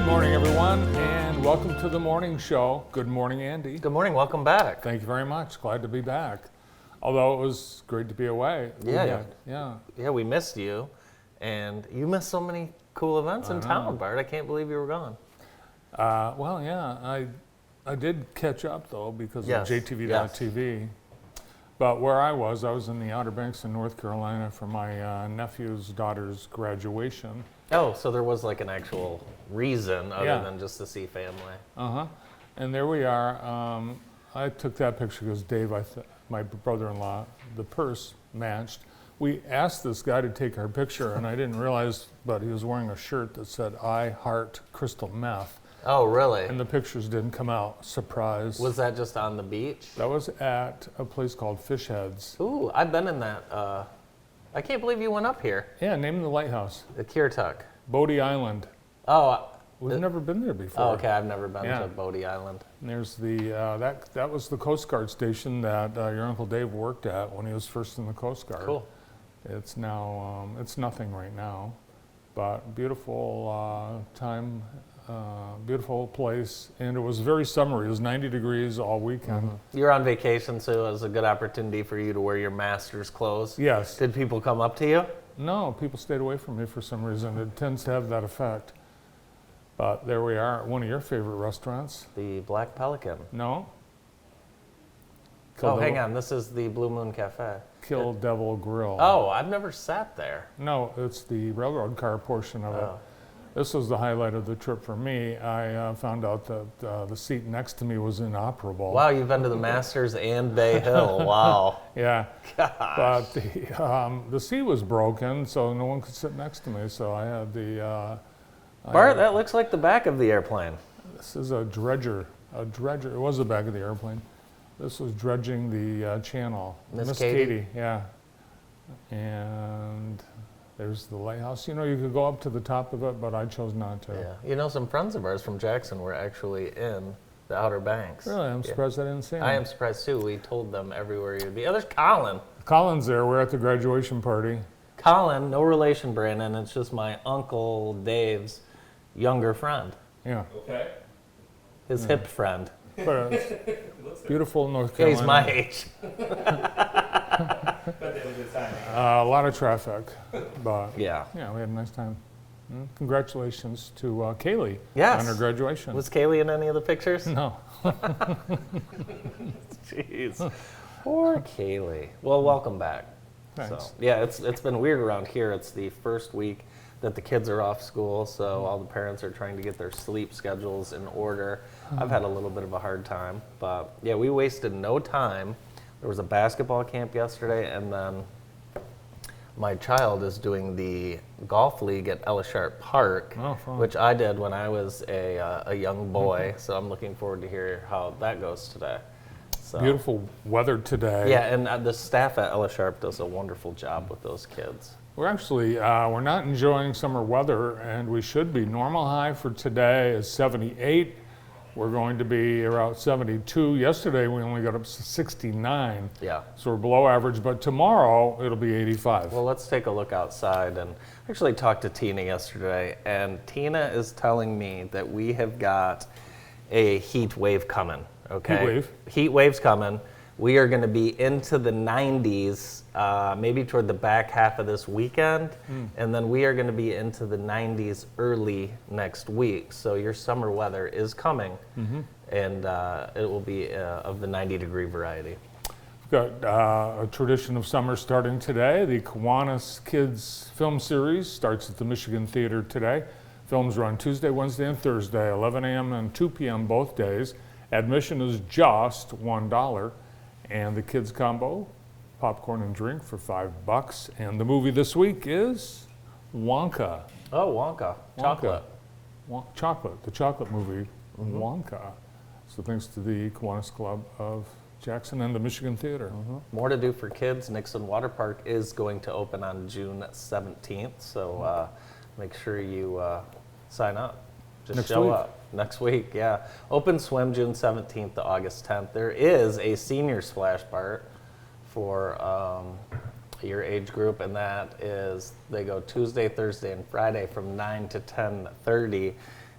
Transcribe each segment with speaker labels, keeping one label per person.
Speaker 1: Good morning, everyone, and welcome to the morning show. Good morning, Andy.
Speaker 2: Good morning, welcome back.
Speaker 1: Thank you very much. Glad to be back. Although it was great to be away.
Speaker 2: Yeah, we missed you, and you missed so many cool events in town, Bart. I can't believe you were gone.
Speaker 1: I did catch up, though, because
Speaker 2: Yes,
Speaker 1: of JTV.TV. But where I was in the Outer Banks in North Carolina for my nephew's daughter's graduation.
Speaker 2: Oh, so there was like an actual reason other than just to see family.
Speaker 1: And there we are. I took that picture because Dave, my brother-in-law, the purse matched. We asked this guy to take our picture, and I didn't realize, but he was wearing a shirt that said, "I heart crystal meth."
Speaker 2: Oh, really?
Speaker 1: And the pictures didn't come out. Surprise.
Speaker 2: Was that just on the beach?
Speaker 1: That was at a place called Fish Heads.
Speaker 2: Ooh, I've been in that. I can't believe you went up here.
Speaker 1: Yeah, name the lighthouse.
Speaker 2: The Kirtuk.
Speaker 1: Bodie Island.
Speaker 2: Oh.
Speaker 1: We've never been there before.
Speaker 2: Oh, okay, I've never been to Bodie Island.
Speaker 1: And there's the, that was the Coast Guard station that your Uncle Dave worked at when he was first in the Coast Guard.
Speaker 2: Cool.
Speaker 1: It's now, it's nothing right now, but beautiful time, beautiful place, and it was very summery. It was 90 degrees all weekend.
Speaker 2: You're on vacation, so it was a good opportunity for you to wear your master's clothes.
Speaker 1: Yes.
Speaker 2: Did people come up to you?
Speaker 1: No, people stayed away from me for some reason. It tends to have that effect. But there we are at one of your favorite restaurants.
Speaker 2: The Black Pelican.
Speaker 1: No?
Speaker 2: Oh, hang on. This is the Blue Moon Cafe.
Speaker 1: Kill Devil Grill.
Speaker 2: Oh, I've never sat there.
Speaker 1: No, it's the railroad car portion of it. This was the highlight of the trip for me. I found out that the seat next to me was inoperable.
Speaker 2: Wow, you've been to the Masters and Bay Hill. Wow.
Speaker 1: Yeah.
Speaker 2: Gosh.
Speaker 1: But the seat was broken, so no one could sit next to me. So I had the...
Speaker 2: Bart, that looks like the back of the airplane.
Speaker 1: This is a dredger. It was the back of the airplane. This was dredging the channel.
Speaker 2: Miss Katie.
Speaker 1: Yeah. And there's the lighthouse. You know, you could go up to the top of it, but I chose not to.
Speaker 2: Yeah. You know, some friends of ours from Jackson were actually in the Outer Banks.
Speaker 1: Really? I'm surprised I didn't see him.
Speaker 2: I am surprised, too. We told them everywhere you'd be. Oh, there's Colin.
Speaker 1: Colin's there. We're at the graduation party.
Speaker 2: Colin, no relation, Brandon. It's just my Uncle Dave's younger friend.
Speaker 1: Yeah.
Speaker 3: Okay.
Speaker 2: His hip friend.
Speaker 1: But it's beautiful North
Speaker 2: Yeah,
Speaker 1: Carolina.
Speaker 2: he's my age.
Speaker 1: A lot of traffic, but
Speaker 2: Yeah.
Speaker 1: we had a nice time. Congratulations to Kaylee
Speaker 2: Yes.
Speaker 1: on her graduation.
Speaker 2: Was Kaylee in any of the pictures?
Speaker 1: No.
Speaker 2: Jeez. Poor Kaylee. Well, welcome back.
Speaker 1: Thanks.
Speaker 2: So, yeah, it's been weird around here. It's the first week that the kids are off school, so all the parents are trying to get their sleep schedules in order. I've had a little bit of a hard time, but yeah, we wasted no time. There was a basketball camp yesterday, and then my child is doing the golf league at Ella Sharp Park,
Speaker 1: Oh, fun.
Speaker 2: which I did when I was a young boy, so I'm looking forward to hear how that goes today. So.
Speaker 1: Beautiful weather today.
Speaker 2: Yeah, and the staff at Ella Sharp does a wonderful job with those kids.
Speaker 1: We're actually, we're not enjoying summer weather, and we should be. Normal high for today is 78. We're going to be around 72. Yesterday, we only got up to 69.
Speaker 2: Yeah.
Speaker 1: So we're below average, but tomorrow, it'll be 85.
Speaker 2: Well, let's take a look outside. And I actually talked to Tina yesterday, and Tina is telling me that we have got a heat wave coming. Okay.
Speaker 1: Heat wave?
Speaker 2: Heat wave's coming. We are going to be into the 90s, maybe toward the back half of this weekend, and then we are going to be into the 90s early next week. So your summer weather is coming, and it will be of the 90-degree variety.
Speaker 1: We've got a tradition of summer starting today. The Kiwanis Kids Film Series starts at the Michigan Theater today. Films run Tuesday, Wednesday, and Thursday, 11 a.m. and 2 p.m. both days. Admission is just $1. And the kids combo, popcorn and drink for $5. And the movie this week is Wonka.
Speaker 2: Oh, Wonka. Chocolate.
Speaker 1: Chocolate, the chocolate movie, Wonka. So thanks to the Kiwanis Club of Jackson and the Michigan Theater.
Speaker 2: More to do for kids. Nixon Water Park is going to open on June 17th, so make sure you sign up. Just
Speaker 1: Next
Speaker 2: show
Speaker 1: week.
Speaker 2: up. Next week, yeah. Open swim June 17th to August 10th. There is a senior splash part for your age group, and that is, they go Tuesday, Thursday, and Friday from 9 to 10:30.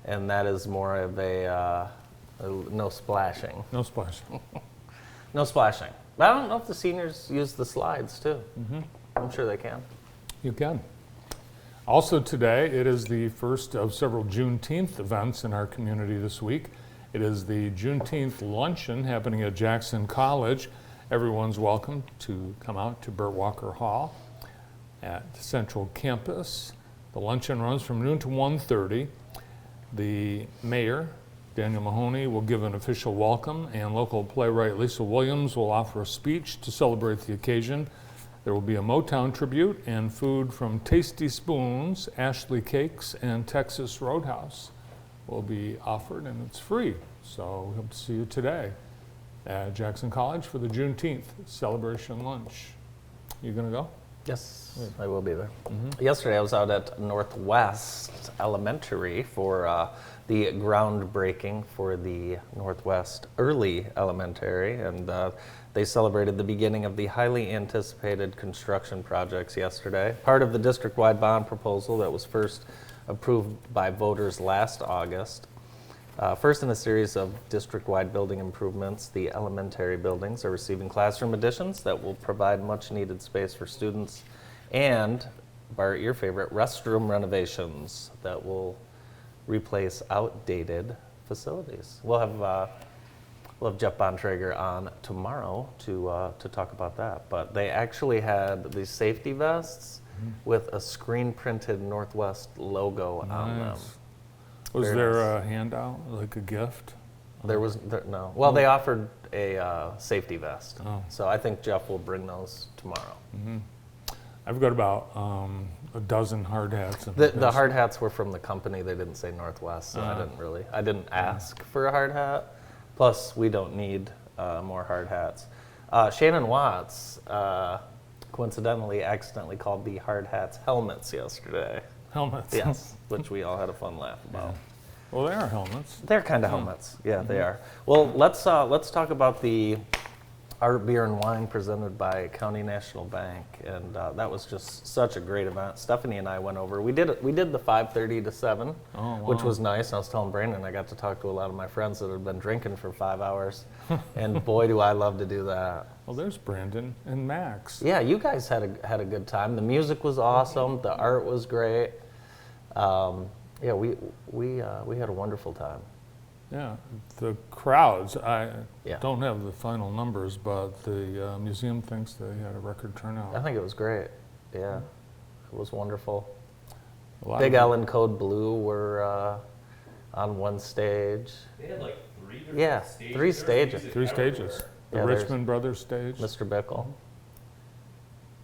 Speaker 2: and that is more of a no splashing.
Speaker 1: No splashing.
Speaker 2: No splashing. But I don't know if the seniors use the slides too. I'm sure they can.
Speaker 1: You can. Also today, it is the first of several Juneteenth events in our community this week. It is the Juneteenth luncheon happening at Jackson College. Everyone's welcome to come out to Burt Walker Hall at Central Campus. The luncheon runs from noon to 1:30. The mayor, Daniel Mahoney, will give an official welcome, and local playwright Lisa Williams will offer a speech to celebrate the occasion. There will be a Motown tribute and food from Tasty Spoons, Ashley Cakes, and Texas Roadhouse will be offered, and it's free. So we hope to see you today at Jackson College for the Juneteenth celebration lunch. You gonna go?
Speaker 2: Yes, I will be there. Yesterday I was out at Northwest Elementary for the groundbreaking for the Northwest Early Elementary, and they celebrated the beginning of the highly anticipated construction projects yesterday. Part of the district-wide bond proposal that was first approved by voters last August. First in a series of district-wide building improvements, the elementary buildings are receiving classroom additions that will provide much-needed space for students, and, Bart, your favorite, restroom renovations that will replace outdated facilities. We'll have Jeff Bontrager on tomorrow to talk about that. But they actually had these safety vests with a screen-printed Northwest logo on them.
Speaker 1: Nice. Was
Speaker 2: Very
Speaker 1: there
Speaker 2: nice.
Speaker 1: a handout, like a gift?
Speaker 2: No. Well, they offered a safety vest.
Speaker 1: Oh.
Speaker 2: So I think Jeff will bring those tomorrow.
Speaker 1: I've got about a dozen hard hats. In
Speaker 2: The
Speaker 1: basement.
Speaker 2: hard hats were from the company. They didn't say Northwest, so I didn't ask for a hard hat. Plus, we don't need more hard hats. Shannon Watts coincidentally accidentally called the hard hats helmets yesterday.
Speaker 1: Helmets.
Speaker 2: Yes, which we all had a fun laugh about.
Speaker 1: Well, they are helmets.
Speaker 2: They're kind of helmets. Yeah, they are. Well, let's talk about the Art, Beer, and Wine presented by County National Bank, and that was just such a great event. Stephanie and I went over. We did the 5:30 to 7, which
Speaker 1: wow.
Speaker 2: was nice. I was telling Brandon I got to talk to a lot of my friends that had been drinking for 5 hours, and boy, do I love to do that.
Speaker 1: Well, there's Brandon and Max.
Speaker 2: Yeah, you guys had a good time. The music was awesome. The art was great. Yeah, we had a wonderful time.
Speaker 1: Yeah, the crowds, I
Speaker 2: Yeah.
Speaker 1: don't have the final numbers, but the museum thinks they had a record turnout.
Speaker 2: I think it was great. Yeah, it was wonderful.
Speaker 1: A lot
Speaker 2: Big
Speaker 1: of-
Speaker 2: L and Code Blue were on one stage.
Speaker 3: They had like three different
Speaker 2: Yeah,
Speaker 3: stages.
Speaker 2: 3
Speaker 3: There was
Speaker 2: stages.
Speaker 3: music
Speaker 1: 3
Speaker 3: everywhere.
Speaker 1: stages. The
Speaker 2: Yeah, there's
Speaker 1: Richmond Brothers stage
Speaker 2: Mr. Bickle,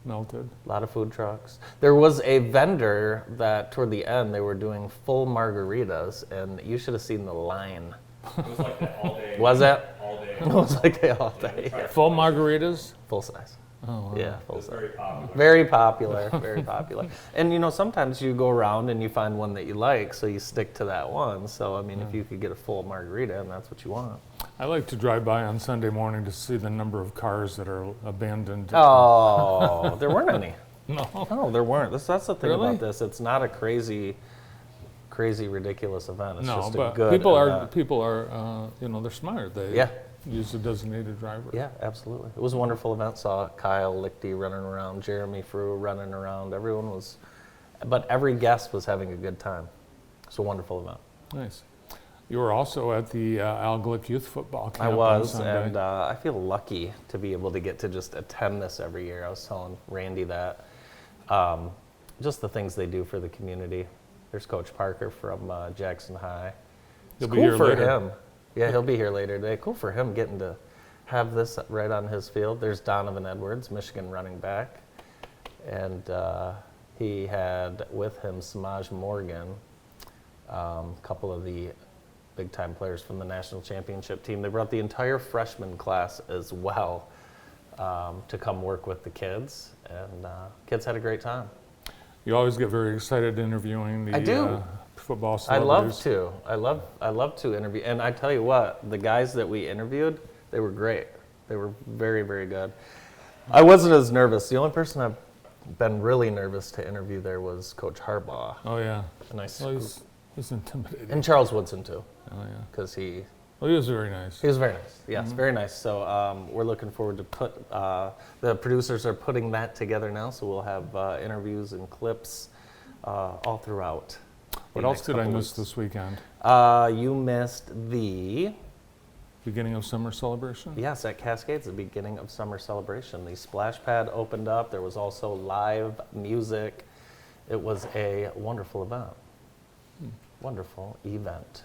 Speaker 1: melted.
Speaker 2: a lot of food trucks. There was a vendor that toward the end they were doing full margaritas, and you should have seen the line.
Speaker 3: It was like that all day.
Speaker 2: Was it?
Speaker 3: All day.
Speaker 2: It was like they all
Speaker 3: Yeah, we
Speaker 2: day.
Speaker 3: tried
Speaker 1: Full margaritas?
Speaker 2: Full size.
Speaker 1: Oh, wow.
Speaker 2: Yeah,
Speaker 3: It
Speaker 2: full
Speaker 3: was
Speaker 2: size.
Speaker 3: very popular.
Speaker 2: Very popular, very popular. And you know, sometimes you go around and you find one that you like, so you stick to that one. So I mean, if you could get a full margarita, and that's what you want.
Speaker 1: I like to drive by on Sunday morning to see the number of cars that are abandoned.
Speaker 2: Oh, there weren't any.
Speaker 1: No.
Speaker 2: No, there weren't. That's the thing
Speaker 1: Really?
Speaker 2: about this. It's not a crazy, ridiculous event. It's
Speaker 1: No,
Speaker 2: just a
Speaker 1: but
Speaker 2: good
Speaker 1: people
Speaker 2: event.
Speaker 1: are, they're smart. They
Speaker 2: Yeah.
Speaker 1: use a designated driver.
Speaker 2: Yeah, absolutely. It was a wonderful event. Saw Kyle Lichty running around, Jeremy Frew running around. Everyone was, but every guest was having a good time. It's a wonderful event.
Speaker 1: Nice. You were also at the Al Glick Youth Football Camp
Speaker 2: I
Speaker 1: on
Speaker 2: was,
Speaker 1: Sunday.
Speaker 2: and I feel lucky to be able to get to just attend this every year. I was telling Randy that. Just the things they do for the community. There's Coach Parker from Jackson High.
Speaker 1: He'll
Speaker 2: It's
Speaker 1: be
Speaker 2: cool
Speaker 1: here
Speaker 2: for
Speaker 1: later.
Speaker 2: him. Yeah, he'll be here later today. Cool for him getting to have this right on his field. There's Donovan Edwards, Michigan running back. And he had with him Samaj Morgan, a couple of the big-time players from the national championship team. They brought the entire freshman class as well to come work with the kids. And kids had a great time.
Speaker 1: You always get very excited interviewing the
Speaker 2: I do.
Speaker 1: Football
Speaker 2: I love
Speaker 1: celebrities.
Speaker 2: to. I love to interview. And I tell you what, the guys that we interviewed, they were great. They were very, very good. I wasn't as nervous. The only person I've been really nervous to interview there was Coach Harbaugh.
Speaker 1: Oh, yeah.
Speaker 2: And I
Speaker 1: Well, was intimidating.
Speaker 2: And Charles Woodson too,
Speaker 1: Oh, yeah.
Speaker 2: because he
Speaker 1: Well, he was very nice.
Speaker 2: was very nice. Yes, very nice. So we're looking forward to the producers are putting that together now, so we'll have interviews and clips all throughout.
Speaker 1: What
Speaker 2: the
Speaker 1: else
Speaker 2: next
Speaker 1: did I
Speaker 2: couple
Speaker 1: miss
Speaker 2: weeks.
Speaker 1: this weekend?
Speaker 2: You missed the
Speaker 1: Beginning of summer celebration?
Speaker 2: Yes, at Cascades, the beginning of summer celebration. The splash pad opened up. There was also live music. It was a wonderful event. Wonderful event.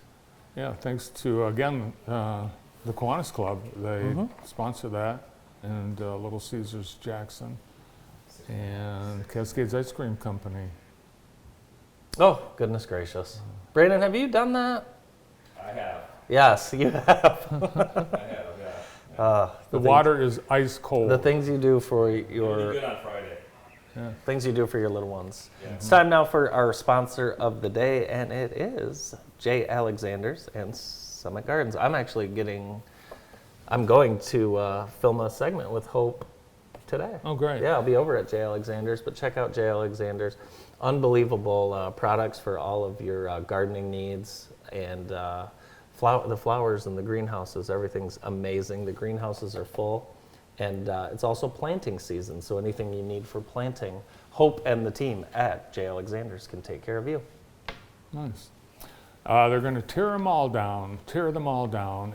Speaker 1: Yeah, thanks to, again, the Kiwanis Club. They sponsor that, and Little Caesars Jackson, and Cascades Ice Cream Company.
Speaker 2: Oh, goodness gracious. Brandon, have you done that?
Speaker 3: I have.
Speaker 2: Yes, you have.
Speaker 3: I have, yeah.
Speaker 1: The water is ice cold.
Speaker 2: The things you do for
Speaker 3: Really
Speaker 2: your
Speaker 3: good on Friday.
Speaker 2: things you do for your little ones.
Speaker 3: Yeah.
Speaker 2: It's time now for our sponsor of the day, and it is J. Alexander's and Summit Gardens. I'm going to film a segment with Hope today.
Speaker 1: Oh, great.
Speaker 2: Yeah, I'll be over at J. Alexander's, but check out J. Alexander's. Unbelievable products for all of your gardening needs, and the flowers in the greenhouses, everything's amazing. The greenhouses are full, and it's also planting season, so anything you need for planting, Hope and the team at J. Alexander's can take care of you.
Speaker 1: Nice. They're going to tear them all down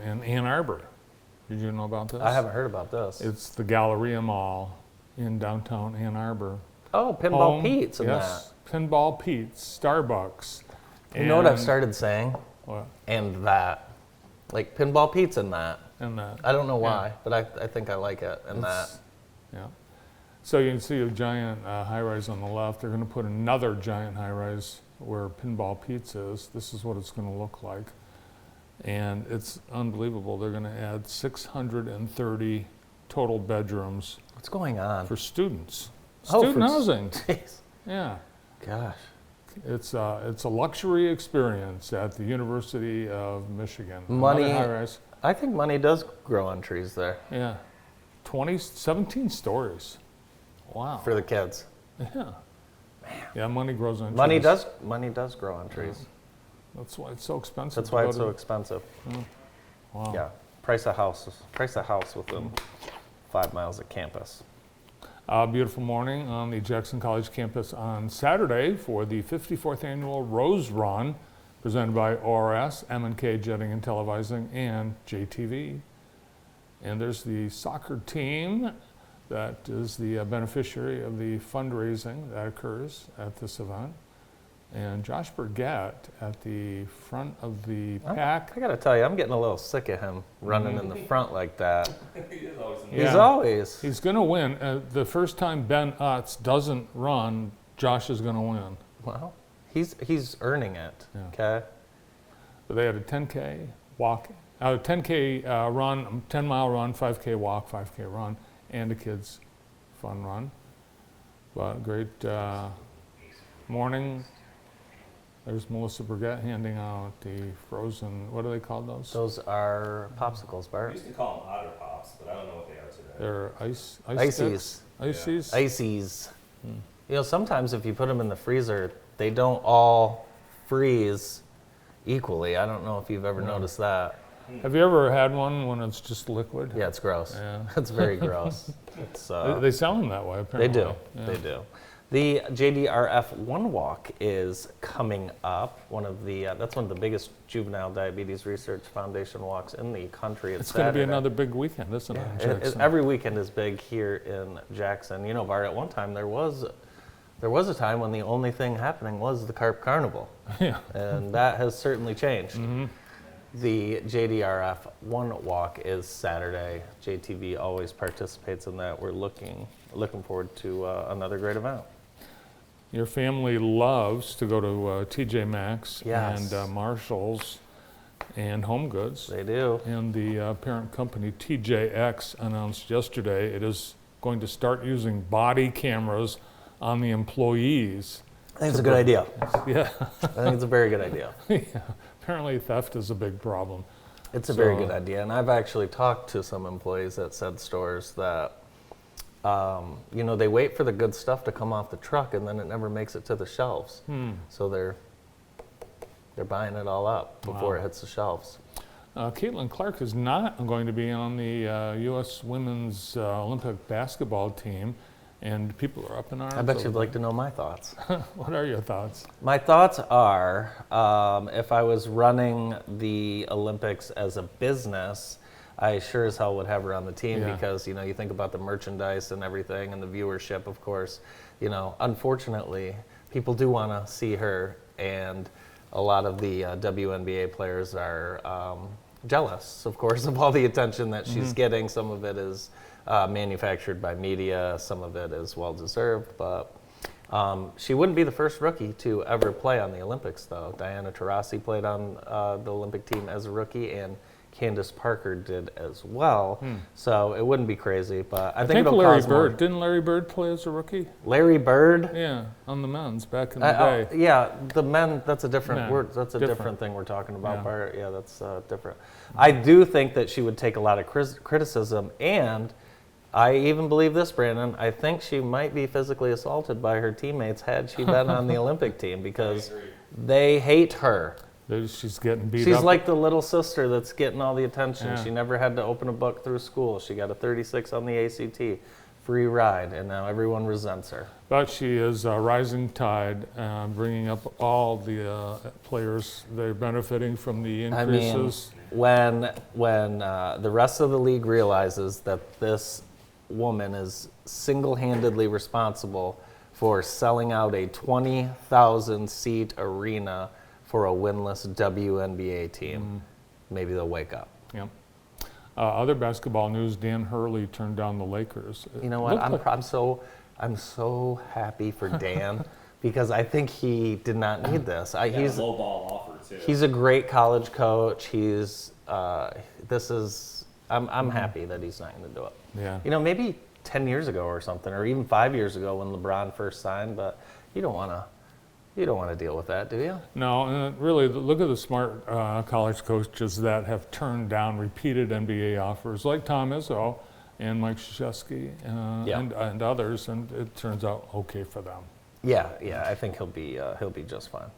Speaker 1: in Ann Arbor. Did you know about this?
Speaker 2: I haven't heard about this.
Speaker 1: It's the Galleria Mall in downtown Ann Arbor.
Speaker 2: Oh, Pinball
Speaker 1: Home-
Speaker 2: Pete's and
Speaker 1: yes, Pinball Pete's, Starbucks.
Speaker 2: that. You know what I've
Speaker 1: and-
Speaker 2: started saying?
Speaker 1: What?
Speaker 2: And that. Like Pinball Pete's and that.
Speaker 1: And that.
Speaker 2: I don't know why, but I think I like it and that.
Speaker 1: It's- Yeah. So you can see a giant high-rise on the left. They're going to put another giant high-rise where Pinball Pete's is. This is what it's going to look like. And it's unbelievable. They're going to add 630 total bedrooms
Speaker 2: What's going on?
Speaker 1: for students.
Speaker 2: Oh,
Speaker 1: Student
Speaker 2: for
Speaker 1: housing.
Speaker 2: Jeez.
Speaker 1: Yeah.
Speaker 2: Gosh.
Speaker 1: It's a luxury experience at the University of Michigan.
Speaker 2: Money-
Speaker 1: Another high-rise.
Speaker 2: I think money does grow on trees there
Speaker 1: Yeah. 17 stories. Wow.
Speaker 2: for the kids.
Speaker 1: Yeah. Yeah, money grows on
Speaker 2: Money
Speaker 1: trees.
Speaker 2: does grow on trees.
Speaker 1: That's why it's so expensive.
Speaker 2: That's
Speaker 1: to
Speaker 2: why
Speaker 1: go
Speaker 2: it's
Speaker 1: to-
Speaker 2: so expensive.
Speaker 1: Wow.
Speaker 2: Yeah. Price a house within 5 miles of campus.
Speaker 1: Beautiful morning on the Jackson College campus on Saturday for the 54th annual Rose Run, presented by ORS, M&K Jetting and Televising, and JTV. And there's the soccer team that is the beneficiary of the fundraising that occurs at this event. And Josh Burgett at the front of the pack.
Speaker 2: I gotta tell you, I'm getting a little sick of him running in the front like that.
Speaker 3: He is always in
Speaker 1: Yeah.
Speaker 2: He's always.
Speaker 1: He's going to win. The first time Ben Utz doesn't run, Josh is going to win.
Speaker 2: Well, he's earning it.
Speaker 1: Yeah.
Speaker 2: Okay.
Speaker 1: But they had a 10K walk, 10K run, 10-mile run, 5K walk, 5K run, and a kids' fun run. But great morning. There's Melissa Burgett handing out the frozen, what do they call those?
Speaker 2: Those are popsicles,
Speaker 3: We
Speaker 2: Bart.
Speaker 3: used to call them Otter Pops, but I don't know what they are today.
Speaker 1: They're ice
Speaker 2: Ices.
Speaker 1: sticks? Ices?
Speaker 2: Ices. You know, sometimes if you put them in the freezer, they don't all freeze equally. I don't know if you've ever noticed that.
Speaker 1: Have you ever had one when it's just liquid?
Speaker 2: Yeah, it's gross.
Speaker 1: Yeah.
Speaker 2: It's very gross. It's
Speaker 1: They sell them that way,
Speaker 2: they
Speaker 1: apparently.
Speaker 2: do.
Speaker 1: Yeah.
Speaker 2: They do. The JDRF One Walk is coming up. That's one of the biggest juvenile diabetes research foundation walks in the country.
Speaker 1: It's going to be
Speaker 2: Saturday.
Speaker 1: another big weekend, isn't it? in Jackson?
Speaker 2: Every weekend is big here in Jackson. You know, Bart, at one time there was a time when the only thing happening was the Carp Carnival,
Speaker 1: Yeah.
Speaker 2: and that has certainly changed.
Speaker 1: Mm-hmm.
Speaker 2: The JDRF One Walk is Saturday. JTV always participates in that. We're looking forward to another great event.
Speaker 1: Your family loves to go to TJ Maxx
Speaker 2: Yes.
Speaker 1: and Marshall's and Home Goods.
Speaker 2: They do.
Speaker 1: And the parent company TJX announced yesterday it is going to start using body cameras on the employees.
Speaker 2: I think it's a good idea.
Speaker 1: Yeah.
Speaker 2: I think it's a very good idea.
Speaker 1: Yeah. Apparently theft is a big problem.
Speaker 2: It's a very
Speaker 1: So-
Speaker 2: good idea. And I've actually talked to some employees at said stores that, you know, they wait for the good stuff to come off the truck and then it never makes it to the shelves. So they're They're buying it all up before
Speaker 1: Wow.
Speaker 2: it hits the shelves.
Speaker 1: Caitlin Clark is not going to be on the U.S. Women's Olympic basketball team, and people are up in arms.
Speaker 2: I bet
Speaker 1: over
Speaker 2: you'd like to know my thoughts.
Speaker 1: that. What are your thoughts?
Speaker 2: My thoughts are, if I was running the Olympics as a business, I sure as hell would have her on the team
Speaker 1: Yeah.
Speaker 2: because, you know, you think about the merchandise and everything and the viewership, of course. You know, unfortunately, people do want to see her, and a lot of the WNBA players are jealous, of course, of all the attention that she's getting. Some of it is manufactured by media, some of it is well-deserved, but she wouldn't be the first rookie to ever play on the Olympics, though. Diana Taurasi played on the Olympic team as a rookie, and Candace Parker did as well. So it wouldn't be crazy, but I think it'll
Speaker 1: Larry
Speaker 2: cause more.
Speaker 1: Bird, didn't Larry Bird play as a rookie?
Speaker 2: Larry Bird?
Speaker 1: Yeah, on the men's back in the day.
Speaker 2: Yeah, the men, that's a different
Speaker 1: Yeah,
Speaker 2: word. That's a
Speaker 1: different.
Speaker 2: different thing we're talking
Speaker 1: Yeah.
Speaker 2: about. Bart. Yeah, that's different. I do think that she would take a lot of criticism, and I even believe this, Brandon. I think she might be physically assaulted by her teammates had she been on the Olympic team because they hate her.
Speaker 1: She's getting beat
Speaker 2: She's
Speaker 1: up.
Speaker 2: like the little sister that's getting all the attention.
Speaker 1: Yeah.
Speaker 2: She never had to open a book through school. She got a 36 on the ACT, free ride, and now everyone resents her.
Speaker 1: But she is a rising tide, bringing up all the players. They're benefiting from the
Speaker 2: I mean,
Speaker 1: increases.
Speaker 2: when the rest of the league realizes that this woman is single-handedly responsible for selling out a 20,000 seat arena for a winless WNBA team, maybe they'll wake up.
Speaker 1: Yep. Other basketball news: Dan Hurley turned down the Lakers.
Speaker 2: You know what?
Speaker 1: Looked like-
Speaker 2: I'm so happy for Dan because I think he did not need this. He's
Speaker 3: Low ball offer too.
Speaker 2: He's a great college coach. I'm happy that he's not going to do it.
Speaker 1: Yeah.
Speaker 2: You know, maybe 10 years ago or something, or even 5 years ago when LeBron first signed, but you don't want to deal with that, do you?
Speaker 1: No, and really, look at the smart college coaches that have turned down repeated NBA offers, like Tom Izzo and Mike Krzyzewski
Speaker 2: Yeah.
Speaker 1: and others, and it turns out okay for them.
Speaker 2: Yeah, I think he'll be just fine.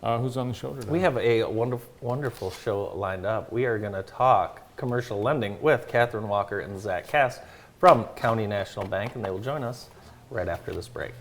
Speaker 1: Who's on the show today?
Speaker 2: We have a wonderful show lined up. We are going to talk commercial lending with Catherine Walker and Zach Cass from County National Bank, and they will join us right after this break.